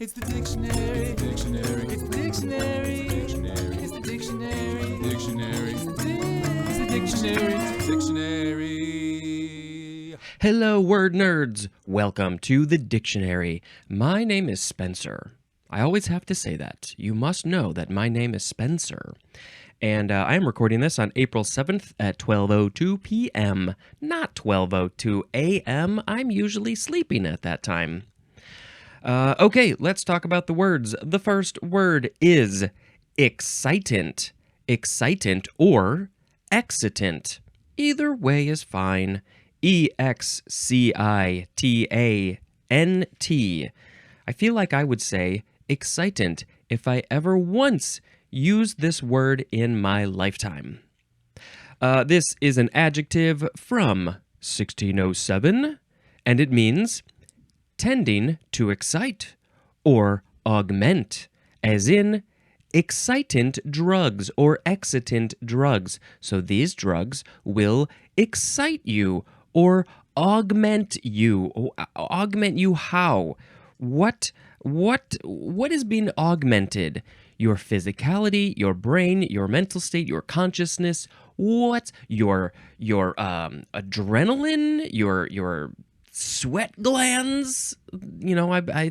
It's the dictionary. It's the dictionary. It's the dictionary. It's the dictionary. Dictionary. It's the dictionary. It's the dictionary. Hello, word nerds. Welcome to the dictionary. My name is Spencer. I always have to say that. You must know that my name is Spencer. And I am recording this on April 7th at 12:02 p.m., not 12:02 a.m. I'm usually sleeping at that time. Okay, let's talk about the words. The first word is excitant. Excitant or excitant. Either way is fine. E-X-C-I-T-A-N-T. I feel like I would say excitant if I ever once used this word in my lifetime. This is an adjective from 1607, and it means tending to excite or augment, as in excitant drugs or excitant drugs. So these drugs will excite you or augment you. Augment you how? What is being augmented? Your physicality, your brain, your mental state, your consciousness. What? Your adrenaline, your sweat glands. You know, I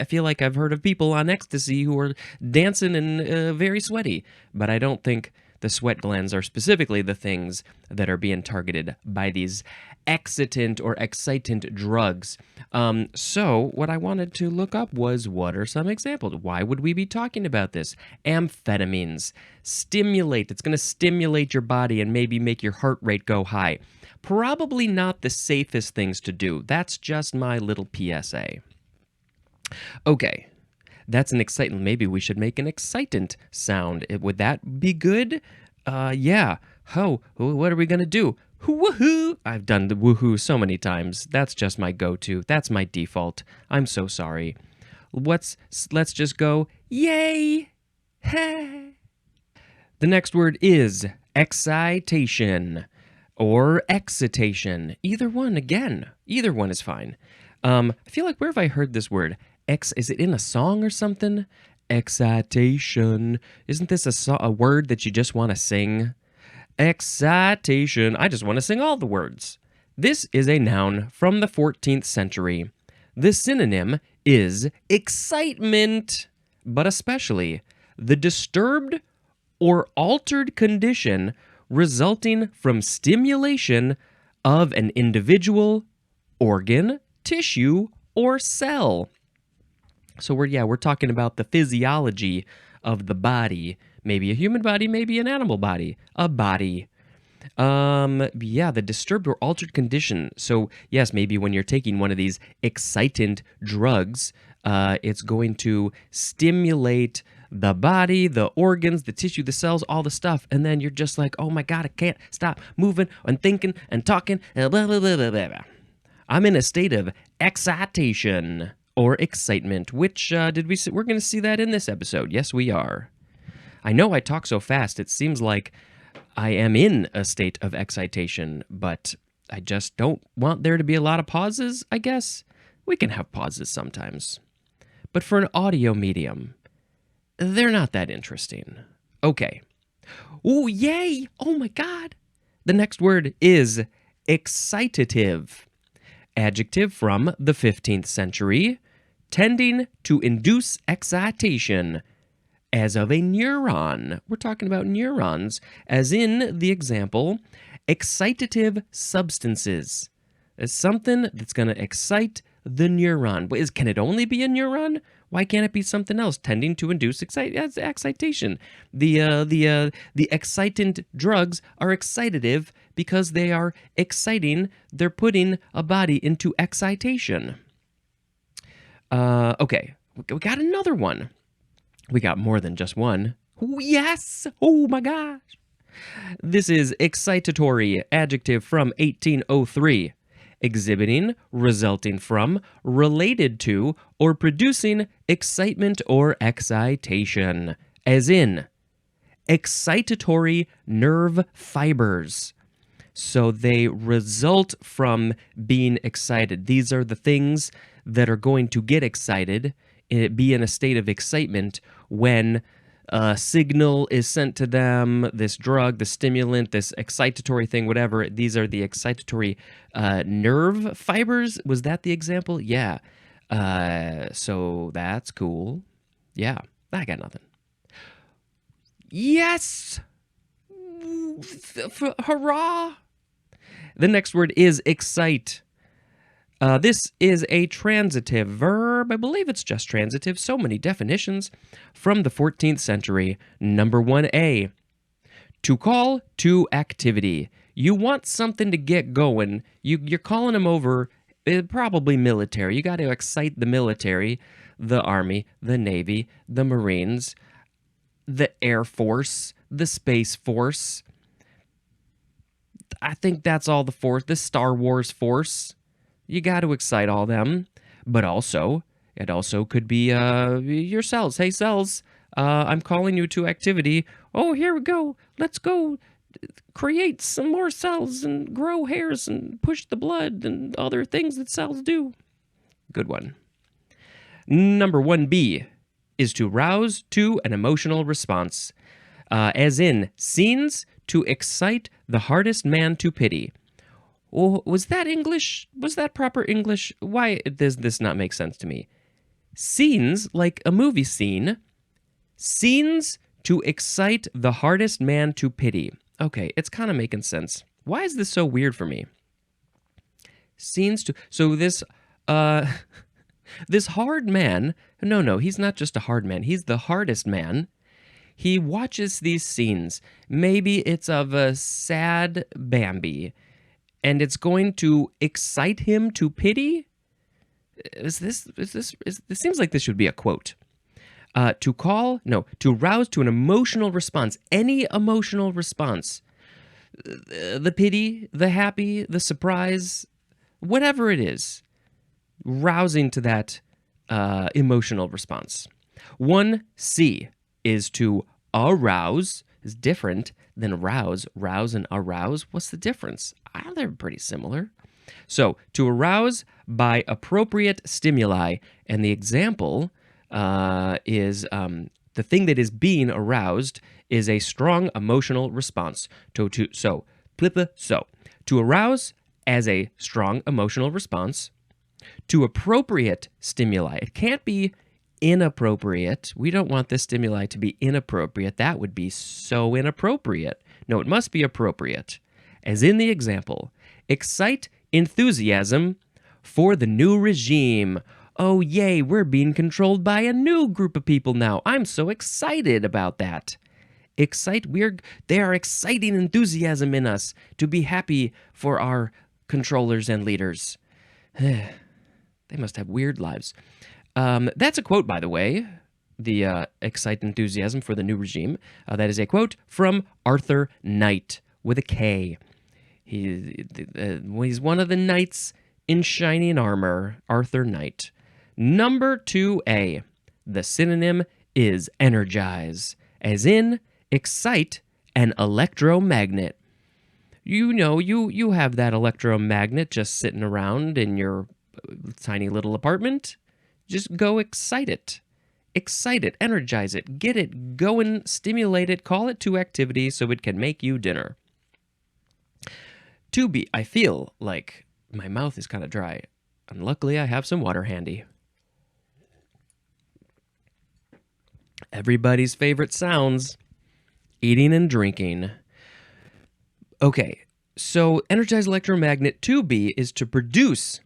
feel like I've heard of people on ecstasy who are dancing and very sweaty, but I don't think the sweat glands are specifically the things that are being targeted by these excitant or excitant drugs. So what I wanted to look up was, what are some examples? Why would we be talking about this? Amphetamines. Stimulate. It's going to stimulate your body and maybe make your heart rate go high. Probably not the safest things to do. That's just my little PSA. Okay, that's an excitant. Maybe we should make an excitant sound. Would that be good? Yeah. What are we going to do? Woohoo! I've done the woohoo so many times. That's just my go-to. That's my default. I'm so sorry. Let's just go, yay! The next word is excitation. Or excitation. Either one, again. Either one is fine. I feel like, where have I heard this word? Is it in a song or something? Excitation. Isn't this a word that you just want to sing? Excitation. I just want to sing all the words. This is a noun from the 14th century. The synonym is excitement, but especially the disturbed or altered condition resulting from stimulation of an individual, organ, tissue, or cell. So we're talking about the physiology of the body. Maybe a human body, maybe an animal body. A body. The disturbed or altered condition. So yes, maybe when you're taking one of these excitant drugs, it's going to stimulate the body, the organs, the tissue, the cells, all the stuff. And then you're just like, oh my God, I can't stop moving and thinking and talking. And blah, blah, blah, blah, blah. I'm in a state of excitation or excitement, which we're going to see that in this episode. Yes, we are. I know I talk so fast, it seems like I am in a state of excitation, but I just don't want there to be a lot of pauses, I guess. We can have pauses sometimes. But for an audio medium, they're not that interesting. Okay. Oh, yay! Oh my God! The next word is excitative. Adjective from the 15th century, tending to induce excitation, as of a neuron. We're talking about neurons, as in the example, excitative substances. It's something that's going to excite the neuron. But can it only be a neuron? Why can't it be something else tending to induce excitation? The excitant drugs are excitative because they are exciting. They're putting a body into excitation. Okay, we got another one. We got more than just one. Oh, yes! Oh my gosh! This is excitatory, adjective from 1803. Exhibiting, resulting from, related to, or producing excitement or excitation. As in, excitatory nerve fibers. So they result from being excited. These are the things that are going to get excited be in a state of excitement when a signal is sent to them, this drug, the stimulant, this excitatory thing, whatever. These are the excitatory nerve fibers. Was that the example? Yeah. So that's cool. Yeah, I got nothing. Yes! Hurrah! The next word is excite. This is a transitive verb. I believe it's just transitive. So many definitions. From the 14th century. Number 1A. To call to activity. You want something to get going. You're calling them over, probably military. You got to excite the military, the Army, the Navy, the Marines, the Air Force, the Space Force. I think that's all the force. The Star Wars Force. You got to excite all them. But also, it also could be your cells. Hey, cells, I'm calling you to activity. Oh, here we go. Let's go create some more cells and grow hairs and push the blood and other things that cells do. Good one. Number 1B is to rouse to an emotional response. As in, scenes to excite the hardest man to pity. Oh, was that English? Was that proper English? Why does this not make sense to me? Scenes, like a movie scene. Scenes to excite the hardest man to pity. Okay, it's kind of making sense. Why is this so weird for me? Scenes to... So this... this hard man... No, he's not just a hard man. He's the hardest man. He watches these scenes. Maybe it's of a sad Bambi, and it's going to excite him to pity? This seems like this should be a quote. To rouse to an emotional response, any emotional response. The pity, the happy, the surprise, whatever it is, rousing to that emotional response. 1C is to arouse, is different than rouse. Rouse and arouse, what's the difference? They're pretty similar. So, to arouse by appropriate stimuli, and the example is the thing that is being aroused is a strong emotional response. To arouse as a strong emotional response, to appropriate stimuli. It can't be inappropriate. We don't want this stimuli to be inappropriate. That would be so inappropriate. No, it must be appropriate. As in the example, excite enthusiasm for the new regime. Oh, yay, we're being controlled by a new group of people now. I'm so excited about that. They are exciting enthusiasm in us to be happy for our controllers and leaders. They must have weird lives. That's a quote, by the way. The excite enthusiasm for the new regime. That is a quote from Arthur Knight with a K. He's one of the knights in shining armor, Arthur Knight. Number 2A. The synonym is energize, as in excite an electromagnet. You know, you have that electromagnet just sitting around in your tiny little apartment. Just go excite it. Excite it, energize it, get it going, stimulate it, call it to activity so it can make you dinner. 2B, I feel like my mouth is kind of dry, and luckily I have some water handy. Everybody's favorite sounds, eating and drinking. Okay, so energized electromagnet 2B is to produce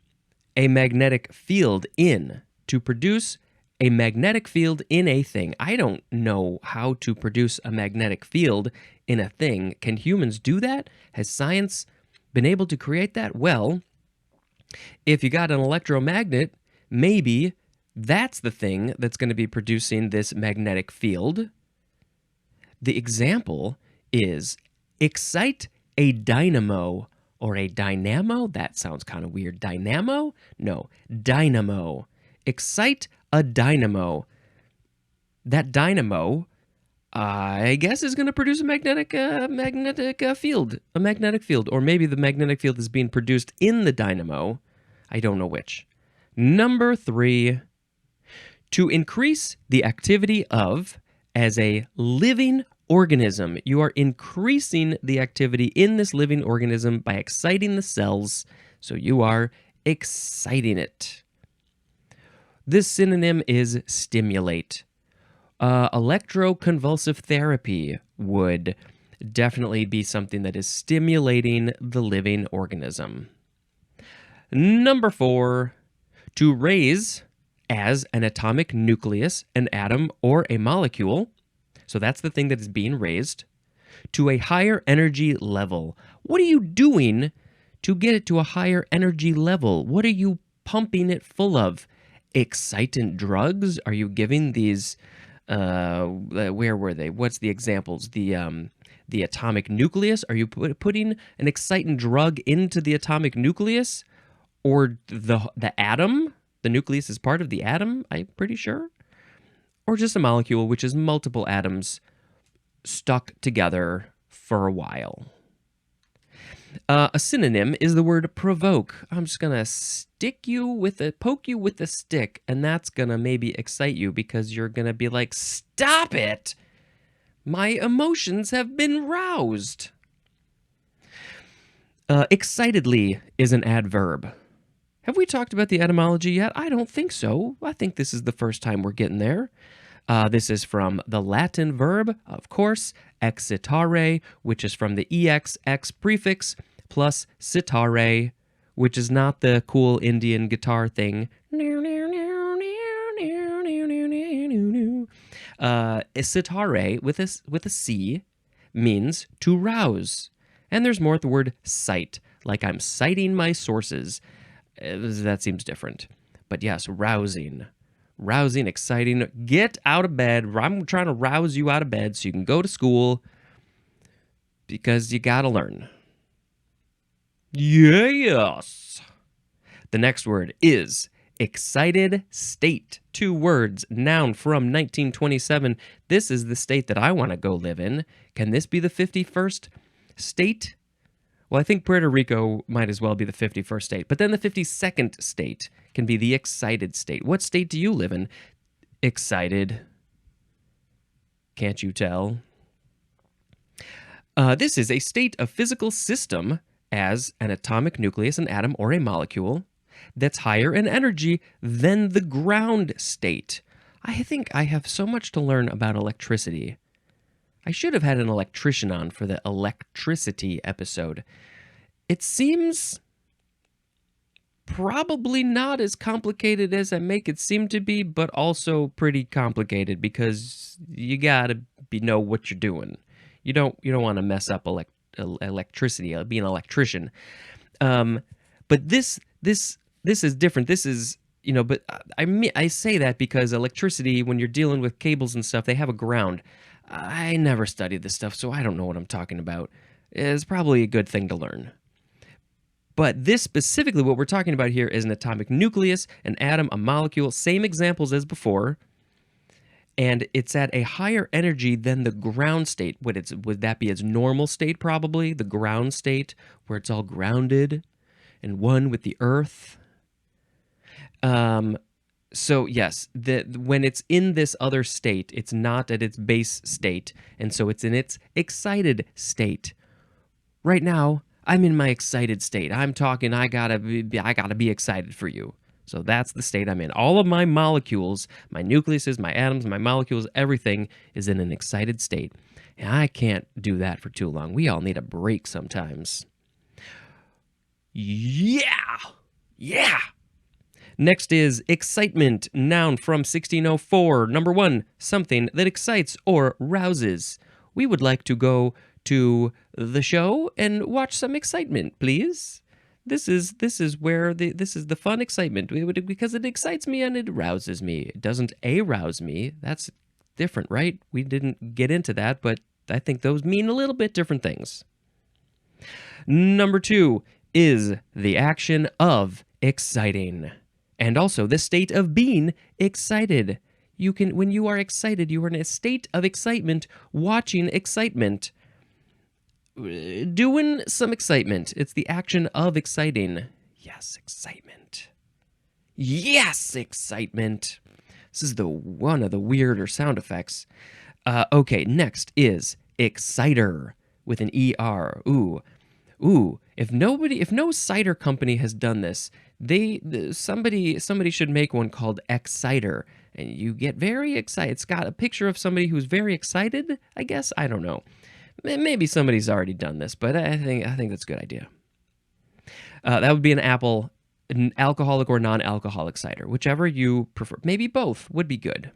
a magnetic field in. To produce a magnetic field in a thing. I don't know how to produce a magnetic field in a thing. Can humans do that? Has science been able to create that? Well, if you got an electromagnet, maybe that's the thing that's going to be producing this magnetic field. The example is excite a dynamo or a dynamo. That sounds kind of weird. Dynamo? No, dynamo. Excite a dynamo. That dynamo, I guess, is going to produce a magnetic field. A magnetic field. Or maybe the magnetic field is being produced in the dynamo. I don't know which. Number 3. To increase the activity of as a living organism. You are increasing the activity in this living organism by exciting the cells, so you are exciting it. This synonym is stimulate. Electroconvulsive therapy would definitely be something that is stimulating the living organism. Number 4, to raise as an atomic nucleus, an atom, or a molecule. So that's the thing that is being raised to a higher energy level. What are you doing to get it to a higher energy level? What are you pumping it full of? Excitant drugs? Are you giving these, where were they? What's the examples? The atomic nucleus? Are you putting an excitant drug into the atomic nucleus? Or the atom? The nucleus is part of the atom, I'm pretty sure. Or just a molecule, which is multiple atoms stuck together for a while. A synonym is the word provoke. I'm just gonna poke you with a stick, and that's gonna maybe excite you because you're gonna be like, "Stop it! My emotions have been roused." Excitedly is an adverb. Have we talked about the etymology yet? I don't think so. I think this is the first time we're getting there. This is from the Latin verb, of course, excitare, which is from the ex prefix, plus citare, which is not the cool Indian guitar thing. Citare, with a C, means to rouse. And there's more at the word cite, like I'm citing my sources. That seems different. But yes, rousing. Rousing, exciting. Get out of bed. I'm trying to rouse you out of bed so you can go to school because you gotta learn. Yes. The next word is excited state. 2 words, noun from 1927. This is the state that I want to go live in. Can this be the 51st state? Well, I think Puerto Rico might as well be the 51st state. But then the 52nd state can be the excited state. What state do you live in? Excited. Can't you tell? This is a state of physical system as an atomic nucleus, an atom, or a molecule that's higher in energy than the ground state. I think I have so much to learn about electricity. I should have had an electrician on for the electricity episode. It seems probably not as complicated as I make it seem to be, but also pretty complicated because you gotta know what you're doing. You don't want to mess up electricity, being an electrician. But this is different. This is, but I say that because electricity, when you're dealing with cables and stuff, they have a ground. I never studied this stuff, so I don't know what I'm talking about. It's probably a good thing to learn. But this specifically, what we're talking about here is an atomic nucleus, an atom, a molecule, same examples as before, and it's at a higher energy than the ground state. Would that be its normal state, probably? The ground state, where it's all grounded and one with the earth? So yes, when it's in this other state, it's not at its base state, and so it's in its excited state. Right now, I'm in my excited state. I'm talking. I gotta be excited for you. So that's the state I'm in. All of my molecules, my nucleuses, my atoms, my molecules, everything is in an excited state, and I can't do that for too long. We all need a break sometimes. Yeah. Next is excitement, noun from 1604. Number 1, something that excites or rouses. We would like to go to the show and watch some excitement, please. This is the fun excitement because it excites me and it rouses me. It doesn't arouse me. That's different, right? We didn't get into that, but I think those mean a little bit different things. Number 2 is the action of exciting. And also the state of being excited. When you are excited, you are in a state of excitement, watching excitement, doing some excitement. It's the action of exciting. Yes, excitement. This is the one of the weirder sound effects. Okay, next is exciter with an ER. Ooh. If no cider company has done this, somebody should make one called exciter, and you get very excited. It's got a picture of somebody who's very excited, I guess. I don't know. Maybe somebody's already done this, but I think that's a good idea. That would be an alcoholic or non-alcoholic cider, whichever you prefer. Maybe both would be good.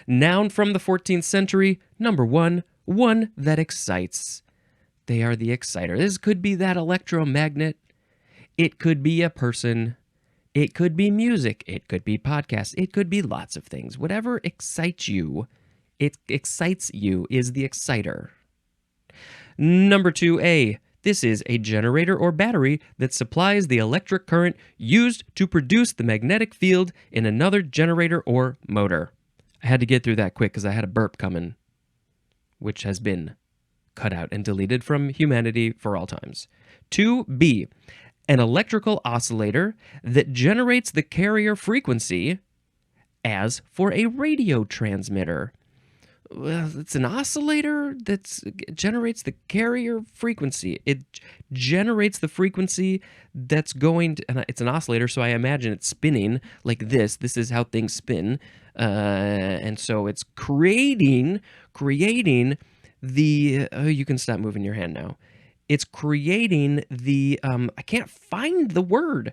Noun from the 14th century, number one that excites. They are the exciter. This could be that electromagnet. It could be a person. It could be music. It could be podcasts. It could be lots of things. Whatever excites you, is the exciter. Number 2A. This is a generator or battery that supplies the electric current used to produce the magnetic field in another generator or motor. I had to get through that quick because I had a burp coming, which has been cut out and deleted from humanity for all times. 2B, an electrical oscillator that generates the carrier frequency as for a radio transmitter. Well, it's an oscillator that generates the carrier frequency. It generates the frequency that's going to, and it's an oscillator, so I imagine it's spinning like this. This is how things spin. And so it's creating the, you can stop moving your hand now. It's creating the, I can't find the word.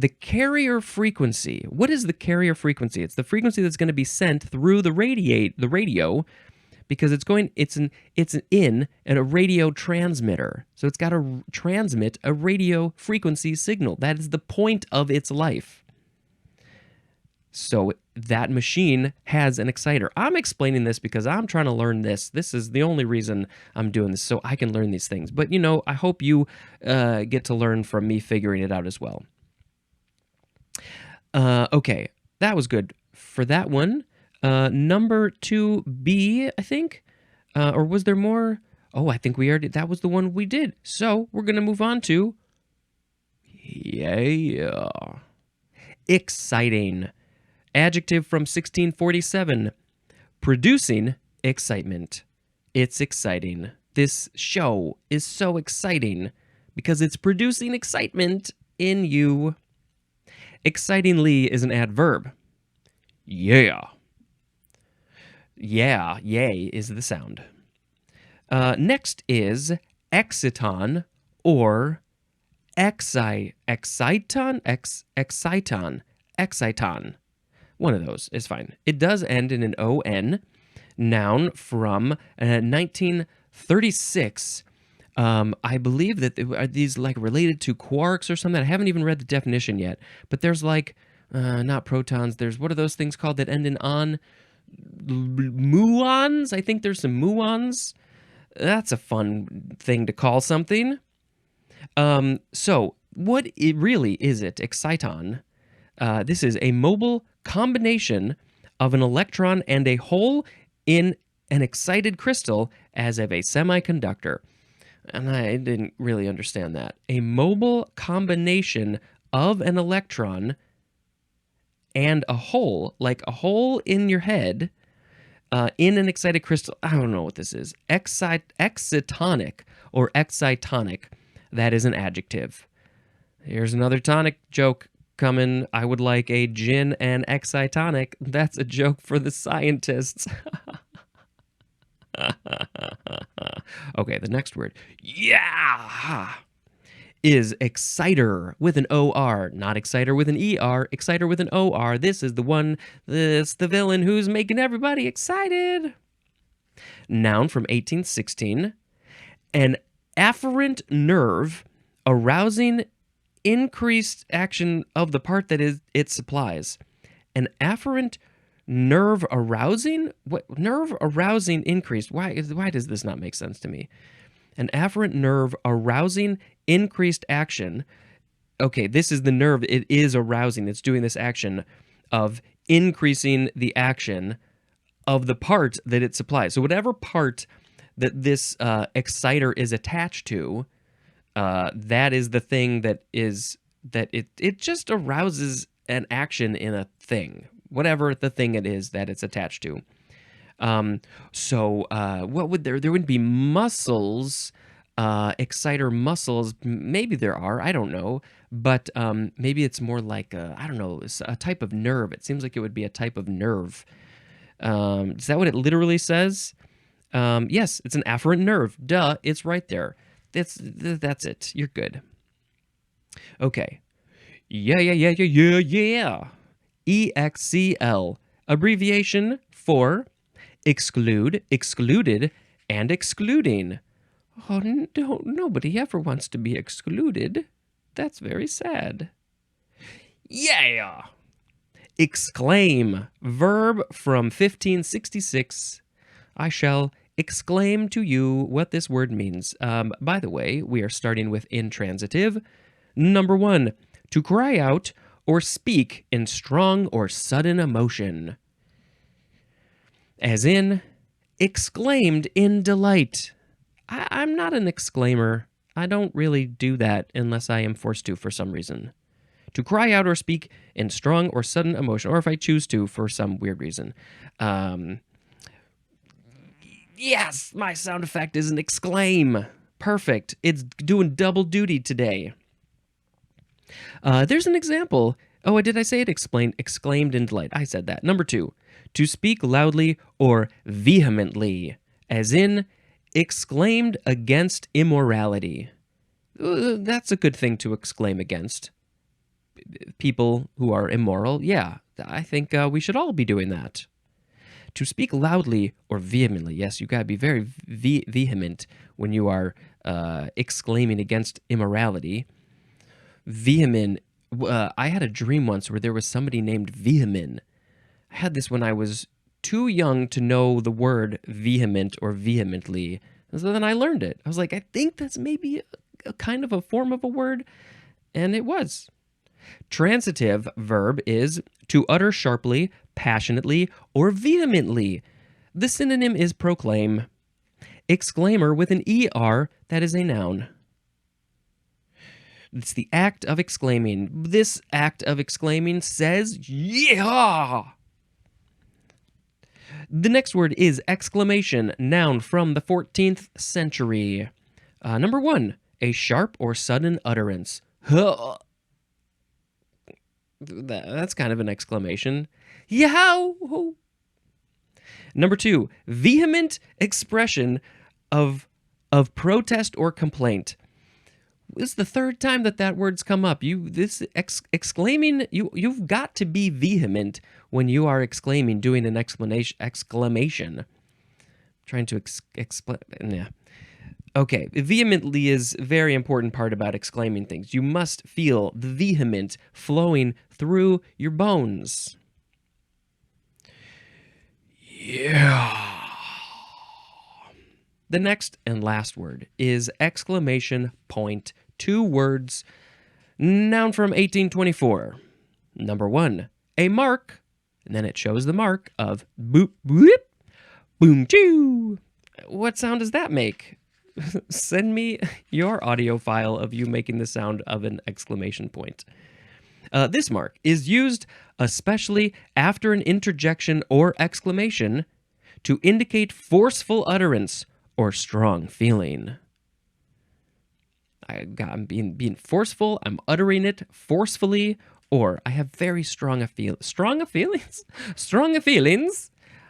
The carrier frequency. What is the carrier frequency? It's the frequency that's going to be sent through the radio, because it's in a radio transmitter. So it's got to transmit a radio frequency signal. That is the point of its life. So that machine has an exciter. I'm explaining this because I'm trying to learn this. This is the only reason I'm doing this, so I can learn these things. But, I hope you get to learn from me figuring it out as well. Okay, that was good for that one. Number 2B, I think. Or was there more? Oh, I think that was the one we did. So we're going to move on to, exciting. Adjective from 1647, producing excitement. It's exciting. This show is so exciting because it's producing excitement in you. Excitingly is an adverb. Yeah. Yeah, yay is the sound. Next is exciton or exciton. One of those is fine. It does end in an O-N. Noun from 1936. I believe that are these like related to quarks or something. I haven't even read the definition yet. But there's like, not protons. There's, what are those things called that end in on? Muons? I think there's some muons. That's a fun thing to call something. So what it really is it? Exciton. This is a mobile combination of an electron and a hole in an excited crystal as of a semiconductor. And I didn't really understand that. A mobile combination of an electron and a hole, like a hole in your head, in an excited crystal. I don't know what this is. Excitonic or excitonic. That is an adjective. Here's another tonic joke coming. I would like a gin and excitonic. That's a joke for the scientists. Okay, the next word, is exciter with an O-R, not exciter with an E-R, exciter with an O-R. This is the one, this the villain who's making everybody excited. Noun from 1816, an afferent nerve arousing increased action of the part that it supplies. An afferent nerve arousing? What nerve arousing increased? Why does this not make sense to me? An afferent nerve arousing increased action. Okay, this is the nerve. It is arousing. It's doing this action of increasing the action of the part that it supplies. So whatever part that this exciter is attached to, that is the thing that it just arouses an action in a thing, whatever the thing it is that it's attached to. What would there wouldn't be muscles, exciter muscles. Maybe there are, I don't know, but maybe it's more like I don't know, a type of nerve. It seems like it would be a type of nerve. Is that what it literally says? Yes, it's an afferent nerve. Duh, it's right there. That's it. You're good. Okay. Yeah. EXCL, abbreviation for exclude, excluded, and excluding. Oh, no, nobody ever wants to be excluded. That's very sad. Yeah! Exclaim, verb from 1566. I shall exclaim to you what this word means. By the way, we are starting with intransitive. Number 1, to cry out or speak in strong or sudden emotion. As in, exclaimed in delight. I'm not an exclaimer. I don't really do that unless I am forced to for some reason. To cry out or speak in strong or sudden emotion, or if I choose to for some weird reason. Yes, my sound effect is an exclaim. Perfect. It's doing double duty today. There's an example. Oh, did I say it? Exclaimed in delight. I said that. Number 2, to speak loudly or vehemently, as in exclaimed against immorality. That's a good thing to exclaim against. People who are immoral, yeah, I think we should all be doing that. To speak loudly or vehemently, yes, you got to be very vehement when you are exclaiming against immorality. Vehement. I had a dream once where there was somebody named Vehement. I had this when I was too young to know the word vehement or vehemently. And so then I learned it. I was like, I think that's maybe a kind of a form of a word. And it was. Transitive verb is to utter sharply, passionately, or vehemently. The synonym is proclaim. Exclaimer with an ER, that is a noun. It's the act of exclaiming. This act of exclaiming says, yeah! The next word is exclamation, noun from the 14th century. Number 1, a sharp or sudden utterance. That's kind of an exclamation. Yow! Number 2, vehement expression of protest or complaint. This is the third time that word's come up. Exclaiming, you've got to be vehement when you are exclaiming, doing an exclamation. Trying to explain. Yeah. Okay, vehemently is a very important part about exclaiming things. You must feel the vehement flowing through your bones. Yeah. The next and last word is exclamation point. 2 words. Noun from 1824. Number 1, a mark. And then it shows the mark of boop, boop, boom, choo. What sound does that make? Send me your audio file of you making the sound of an exclamation point. This mark is used especially after an interjection or exclamation to indicate forceful utterance or strong feeling. I'm being forceful, I'm uttering it forcefully, or I have very strong feelings.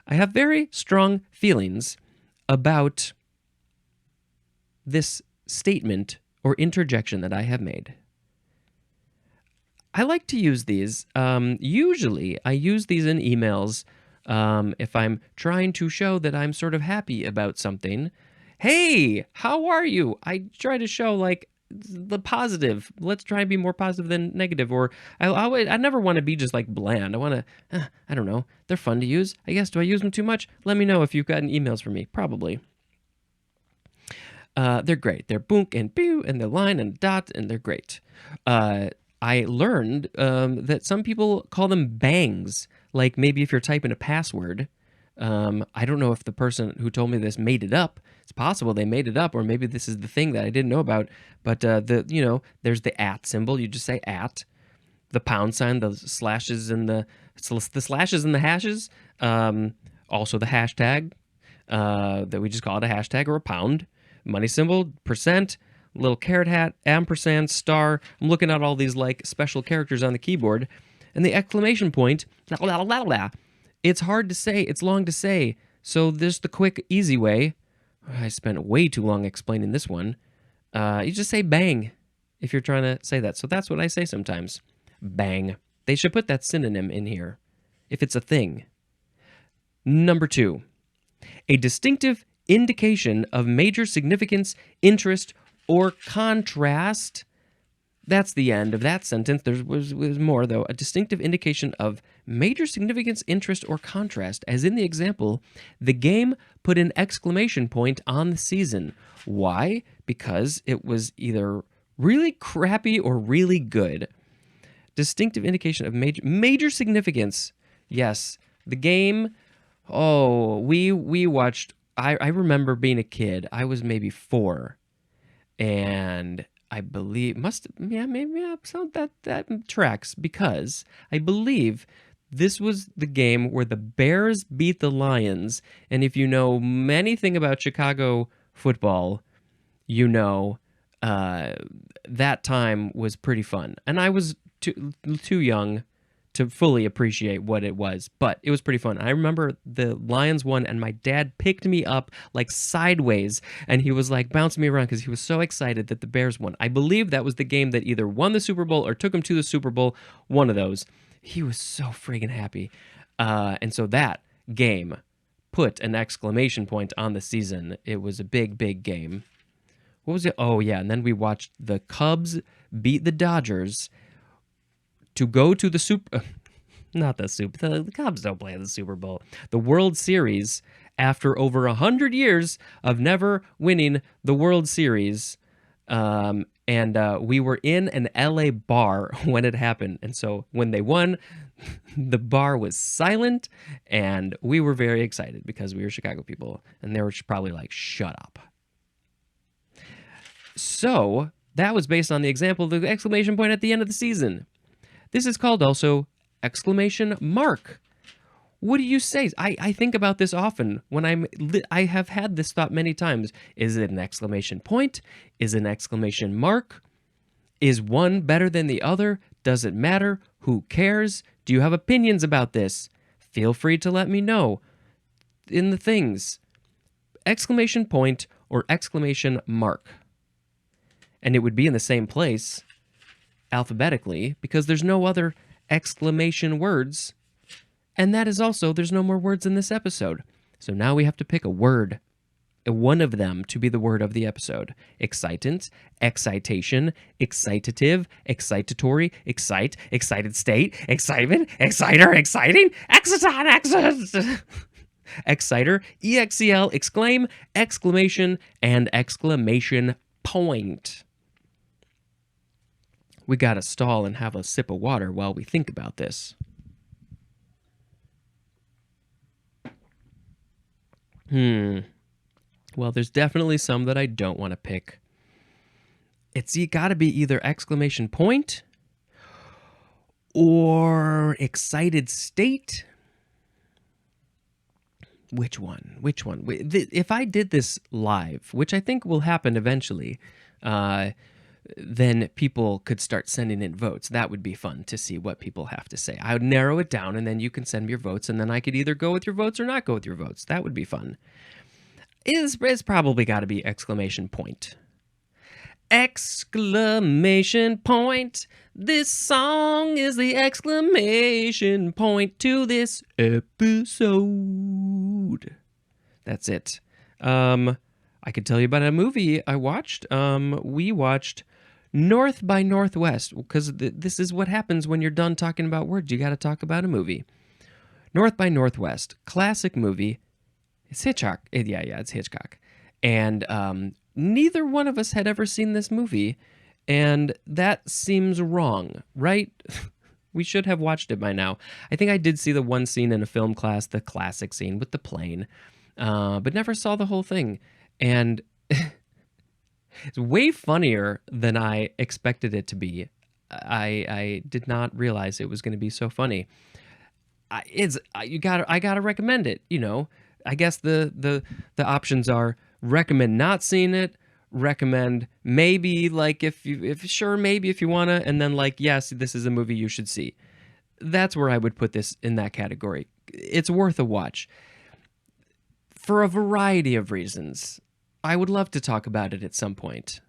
I have very strong feelings about this statement or interjection that I have made. I like to use these. Usually, I use these in emails if I'm trying to show that I'm sort of happy about something. Hey, how are you? I try to show like the positive. Let's try and be more positive than negative. Or I never want to be just like bland. I want to, I don't know. They're fun to use. I guess, do I use them too much? Let me know if you've gotten emails from me. Probably. They're great. They're boonk and pew and they're line and dot and they're great. I learned that some people call them bangs. Like maybe if you're typing a password. I don't know if the person who told me this made it up. It's possible they made it up, or maybe this is the thing that I didn't know about. But there's the @ symbol. You just say @ the pound sign, the slashes and the slashes and the hashes. Also the hashtag that we just call it a hashtag or a pound. Money symbol, percent, little carrot hat, ampersand, star. I'm looking at all these like special characters on the keyboard, and the exclamation point. It's hard to say. It's long to say. So there's the quick, easy way. I spent way too long explaining this one. You just say bang if you're trying to say that. So that's what I say sometimes. Bang. They should put that synonym in here if it's a thing. Number 2, a distinctive indication of major significance, interest, or contrast. That's the end of that sentence. There was more, though. A distinctive indication of major significance, interest, or contrast. As in the example, the game put an exclamation point on the season. Why? Because it was either really crappy or really good. Distinctive indication of major significance. Yes, the game. Oh, we watched. I remember being a kid. I was maybe 4, and I believe so that tracks, because I believe this was the game where the Bears beat the Lions. And if you know anything about Chicago football, you know that time was pretty fun. And I was too young to fully appreciate what it was, but it was pretty fun. I remember the Lions won, and my dad picked me up like sideways, and he was like bouncing me around because he was so excited that the Bears won. I believe that was the game that either won the Super Bowl or took him to the Super Bowl, one of those. He was so friggin' happy. And so that game put an exclamation point on the season. It was a big, big game. What was it? Oh, yeah, and then we watched the Cubs beat the Dodgers to go to the the Cubs don't play in the Super Bowl. The World Series, after over 100 years of never winning the World Series. And we were in an LA bar when it happened. And so when they won, the bar was silent, and we were very excited because we were Chicago people. And they were probably like, shut up. So that was based on the example of the exclamation point at the end of the season. This is called also exclamation mark. What do you say? I think about this often when I have had this thought many times. Is it an exclamation point? Is it an exclamation mark? Is one better than the other? Does it matter? Who cares? Do you have opinions about this? Feel free to let me know in the things. Exclamation point or exclamation mark. And it would be in the same place alphabetically because there's no other exclamation words. And that is also, there's no more words in this episode. So now we have to pick a word, one of them to be the word of the episode. Excitant, excitation, excitative, excitatory, excite, excited state, excitement, exciter, exciting, excitant, exciter, EXCL, exclaim, exclamation, and exclamation point. We gotta stall and have a sip of water while we think about this. Well, there's definitely some that I don't want to pick. It's gotta be either exclamation point or excited state. Which one? If I did this live, which I think will happen eventually, then people could start sending in votes. That would be fun to see what people have to say. I would narrow it down, and then you can send me your votes, and then I could either go with your votes or not go with your votes. That would be fun. It's probably got to be exclamation point. Exclamation point. This song is the exclamation point to this episode. That's it. I could tell you about a movie I watched. We watched North by Northwest, because this is what happens when you're done talking about words. You got to talk about a movie. North by Northwest, classic movie. It's Hitchcock. It's Hitchcock. And neither one of us had ever seen this movie, and that seems wrong, right? We should have watched it by now. I think I did see the one scene in a film class, the classic scene with the plane, but never saw the whole thing. And it's way funnier than I expected it to be. I did not realize it was going to be so funny. I gotta recommend it. I guess the options are recommend not seeing it, recommend maybe like maybe if you wanna, and then like yes, this is a movie you should see. That's where I would put this in that category. It's worth a watch for a variety of reasons. I would love to talk about it at some point.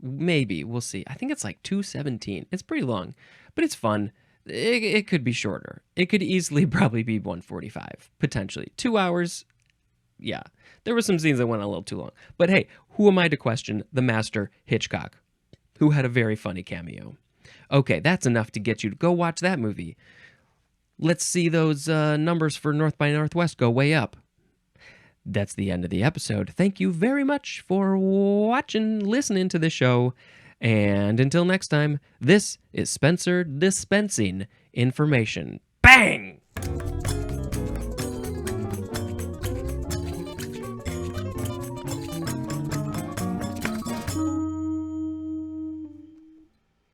Maybe we'll see. I think it's like 217. It's pretty long, but it's fun. It could be shorter. It could easily probably be 145, potentially 2 hours. Yeah, there were some scenes that went a little too long. But hey, who am I to question the master Hitchcock, who had a very funny cameo? Okay, that's enough to get you to go watch that movie. Let's see those numbers for North by Northwest go way up. That's the end of the episode. Thank you very much for watching, listening to the show. And until next time, this is Spencer dispensing information. Bang!